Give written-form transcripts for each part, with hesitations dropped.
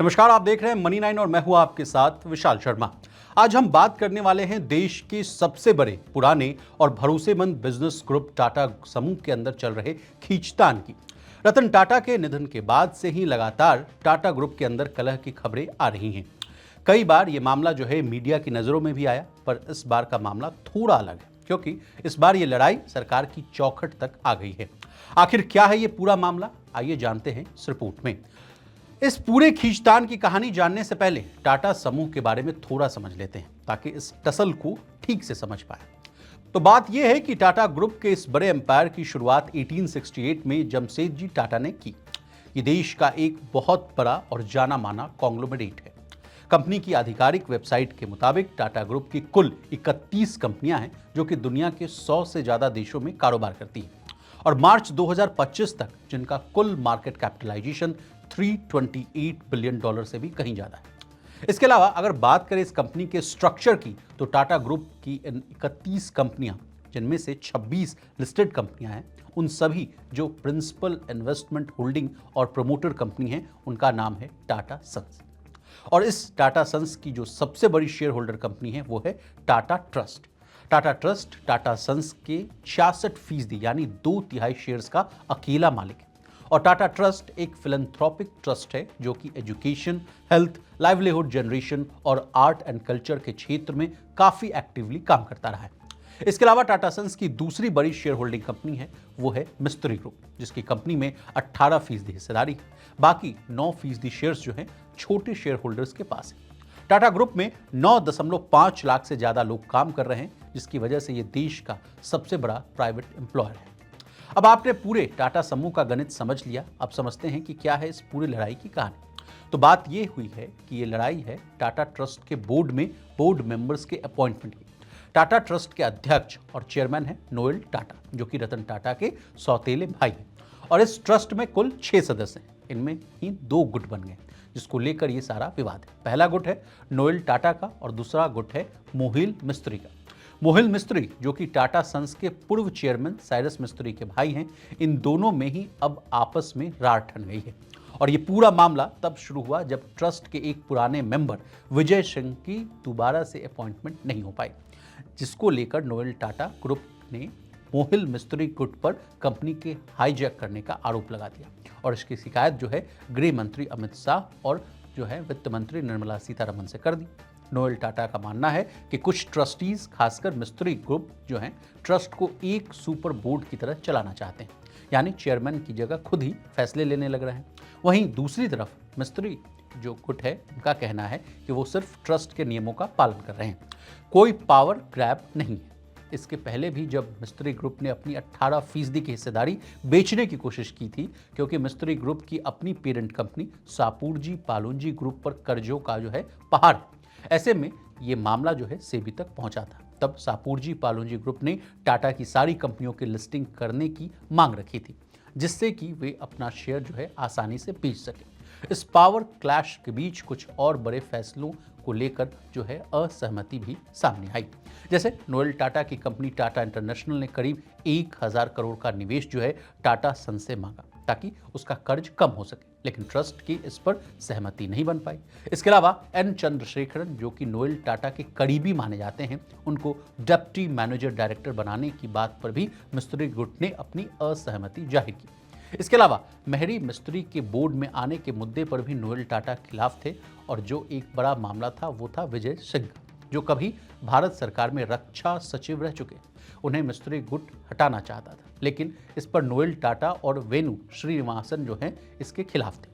नमस्कार, आप देख रहे हैं मनी 9 और मैं हूं आपके साथ विशाल शर्मा। आज हम बात करने वाले हैं देश के सबसे बड़े, पुराने और भरोसेमंद बिजनेस ग्रुप टाटा समूह के अंदर चल रहे खींचतान की। रतन टाटा के निधन के बाद से ही लगातार टाटा ग्रुप के अंदर कलह की खबरें आ रही हैं। कई बार ये मामला जो है मीडिया की नजरों में भी आया, पर इस बार का मामला थोड़ा अलग है क्योंकि इस बार ये लड़ाई सरकार की चौखट तक आ गई है। आखिर क्या है ये पूरा मामला, आइए जानते हैं इस रिपोर्ट में। इस पूरे खींचतान की कहानी जानने से पहले टाटा समूह के बारे में थोड़ा समझ लेते हैं ताकि इस टसल को ठीक से समझ पाए। तो बात यह है कि टाटा ग्रुप के इस बड़े एम्पायर की शुरुआत 1868 में जमशेदजी टाटा ने की। ये देश का एक बहुत बड़ा और जाना माना कॉन्ग्लोमरेट है। कंपनी की आधिकारिक वेबसाइट के मुताबिक टाटा ग्रुप की कुल 31 कंपनियां हैं जो कि दुनिया के 100 से ज्यादा देशों में कारोबार करती हैं और मार्च 2025 तक जिनका कुल मार्केट कैपिटलाइजेशन $328 बिलियन से भी कहीं ज्यादा है। इसके अलावा अगर बात करें इस कंपनी के स्ट्रक्चर की, तो टाटा ग्रुप की इन 31 कंपनियां, जिनमें से 26 लिस्टेड कंपनियां हैं, उन सभी जो प्रिंसिपल इन्वेस्टमेंट होल्डिंग और प्रमोटर कंपनी हैं, उनका नाम है टाटा सन्स। और इस टाटा सन्स की जो सबसे बड़ी शेयर होल्डर कंपनी है वो है Tata Trust. Tata Trust Tata Sons के 66% यानी 2/3 शेयर्स का अकेला मालिक है। और टाटा ट्रस्ट एक फिलैंथ्रोपिक ट्रस्ट है जो कि एजुकेशन, हेल्थ, लाइवलीहुड जनरेशन और आर्ट एंड कल्चर के क्षेत्र में काफी एक्टिवली काम करता रहा है। इसके अलावा टाटा सन्स की दूसरी बड़ी शेयर होल्डिंग कंपनी है वो है मिस्त्री ग्रुप, जिसकी कंपनी में 18% हिस्सेदारी है। बाकी 9% शेयर्स जो हैं छोटे शेयर होल्डर्स के पास है। टाटा ग्रुप में 9.5 लाख से ज्यादा लोग काम कर रहे हैं, जिसकी वजह से ये देश का सबसे बड़ा प्राइवेट एम्प्लॉयर है। अब आपने पूरे टाटा समूह का गणित समझ लिया, अब समझते हैं कि क्या है इस पूरी लड़ाई की कहानी। तो बात यह हुई है कि ये लड़ाई है टाटा ट्रस्ट के बोर्ड में बोर्ड मेंबर्स के अपॉइंटमेंट की। टाटा ट्रस्ट के अध्यक्ष और चेयरमैन है नोएल टाटा, जो कि रतन टाटा के सौतेले भाई हैं। और इस ट्रस्ट में कुल 6 सदस्य हैं। इनमें ही 2 गुट बन गए जिसको लेकर ये सारा विवाद है। पहला गुट है नोएल टाटा का और दूसरा गुट है मोहिल मिस्त्री का। मोहिल मिस्त्री, जो कि टाटा सन्स के पूर्व चेयरमैन साइरस मिस्त्री के भाई हैं, इन दोनों में ही अब आपस में रार ठन गई है। और ये पूरा मामला तब शुरू हुआ जब ट्रस्ट के एक पुराने मेंबर विजय सिंह की दोबारा से अपॉइंटमेंट नहीं हो पाई, जिसको लेकर नोएल टाटा ग्रुप ने मोहिल मिस्त्री गुट पर कंपनी के हाईजैक करने का आरोप लगा दिया। और इसकी शिकायत जो है गृह मंत्री अमित शाह और जो है वित्त मंत्री निर्मला सीतारमण से कर दी। नोएल टाटा का मानना है कि कुछ ट्रस्टीज, खासकर मिस्त्री ग्रुप जो हैं, ट्रस्ट को एक सुपर बोर्ड की तरह चलाना चाहते हैं, यानी चेयरमैन की जगह खुद ही फैसले लेने लग रहे हैं। वहीं दूसरी तरफ मिस्त्री जो गुट है, उनका कहना है कि वो सिर्फ ट्रस्ट के नियमों का पालन कर रहे हैं, कोई पावर ग्रैब नहीं है। इसके पहले भी जब मिस्त्री ग्रुप ने अपनी 18% की हिस्सेदारी बेचने की कोशिश की थी, क्योंकि मिस्त्री ग्रुप की अपनी पेरेंट कंपनी सापूरजी पालोनजी ग्रुप पर कर्जों का जो है पहाड़ है। ऐसे में ये मामला जो है सेबी तक पहुंचा था। तब सापूरजी पालोनजी ग्रुप ने टाटा की सारी कंपनियों की लिस्टिंग करने की मांग रखी थी, जिससे कि वे अपना शेयर जो है आसानी से बेच सके। इस पावर क्लैश के बीच कुछ और बड़े फैसलों को लेकर जो है असहमति भी सामने आई। जैसे नोएल टाटा की कंपनी टाटा इंटरनेशनल ने करीब 1000 करोड़ का निवेश जो है टाटा सन्स से मांगा ताकि उसका कर्ज कम हो सके, लेकिन ट्रस्ट की इस पर सहमति नहीं बन पाई। इसके अलावा एन चंद्रशेखरन, जो कि नोएल टाटा के करीबी माने जाते हैं, उनको डिप्टी मैनेजर डायरेक्टर बनाने की बात पर भी मिस्त्री गुट ने अपनी असहमति जाहिर की। इसके अलावा मेहरी मिस्त्री के बोर्ड में आने के मुद्दे पर भी नोएल टाटा खिलाफ थे। और जो एक बड़ा मामला था वो था विजय सिंह, जो कभी भारत सरकार में रक्षा सचिव रह चुके। उन्हें मिस्त्री गुट हटाना चाहता था, लेकिन इस पर नोएल टाटा और वेणु श्रीनिवासन जो हैं इसके खिलाफ थे।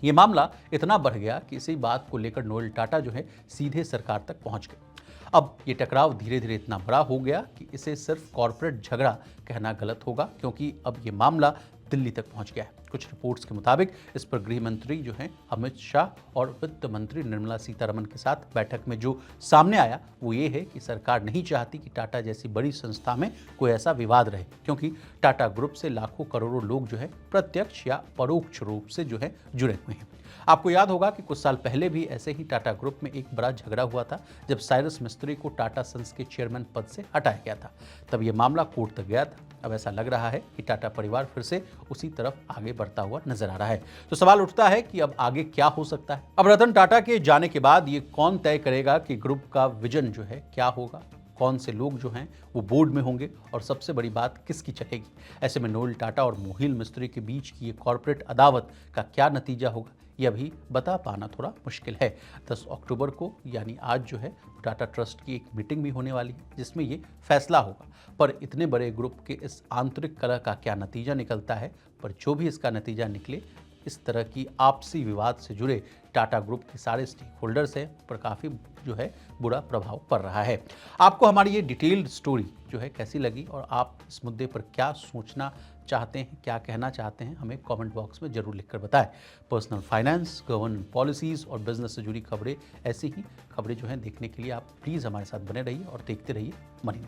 ये मामला इतना बढ़ गया कि इसी बात को लेकर नोएल टाटा जो है सीधे सरकार तक पहुंच गए। अब ये टकराव धीरे धीरे इतना बड़ा हो गया कि इसे सिर्फ कॉर्पोरेट झगड़ा कहना गलत होगा, क्योंकि अब ये मामला दिल्ली तक पहुंच गया है। कुछ रिपोर्ट्स के मुताबिक इस पर गृह मंत्री जो हैं अमित शाह और वित्त मंत्री निर्मला सीतारमण के साथ बैठक में जो सामने आया वो ये है कि सरकार नहीं चाहती कि टाटा जैसी बड़ी संस्था में कोई ऐसा विवाद रहे, क्योंकि टाटा ग्रुप से लाखों करोड़ों लोग जो है प्रत्यक्ष या परोक्ष रूप से जो है जुड़े हुए हैं। आपको याद होगा कि कुछ साल पहले भी ऐसे ही टाटा ग्रुप में एक बड़ा झगड़ा हुआ था, जब साइरस मिस्त्री को टाटा सन्स के चेयरमैन पद से हटाया गया था। तब यह मामला कोर्ट तक गया था। अब ऐसा लग रहा है कि टाटा परिवार फिर से उसी तरफ आगे बढ़ता हुआ नजर आ रहा है। तो सवाल उठता है कि अब आगे क्या हो सकता है। अब रतन टाटा के जाने के बाद ये कौन तय करेगा कि ग्रुप का विजन जो है क्या होगा, कौन से लोग जो हैं वो बोर्ड में होंगे और सबसे बड़ी बात किसकी चलेगी। ऐसे में नोएल टाटा और मोहिल मिस्त्री के बीच की ये कॉर्पोरेट अदावत का क्या नतीजा होगा, ये अभी बता पाना थोड़ा मुश्किल है। 10 अक्टूबर को यानी आज जो है टाटा ट्रस्ट की एक मीटिंग भी होने वाली है जिसमें ये फैसला होगा। पर इतने बड़े ग्रुप के इस आंतरिक कलह का क्या नतीजा निकलता है, पर जो भी इसका नतीजा निकले, इस तरह की आपसी विवाद से जुड़े टाटा ग्रुप के सारे स्टेक होल्डर्स हैं पर काफ़ी जो है बुरा प्रभाव पड़ रहा है। आपको हमारी ये डिटेल्ड स्टोरी जो है कैसी लगी और आप इस मुद्दे पर क्या सोचना चाहते हैं, क्या कहना चाहते हैं, हमें कमेंट बॉक्स में जरूर लिखकर बताएं। पर्सनल फाइनेंस, गवर्नमेंट पॉलिसीज़ और बिजनेस से जुड़ी खबरें, ऐसी ही खबरें जो हैं देखने के लिए आप प्लीज़ हमारे साथ बने रहिए और देखते रहिए मनी।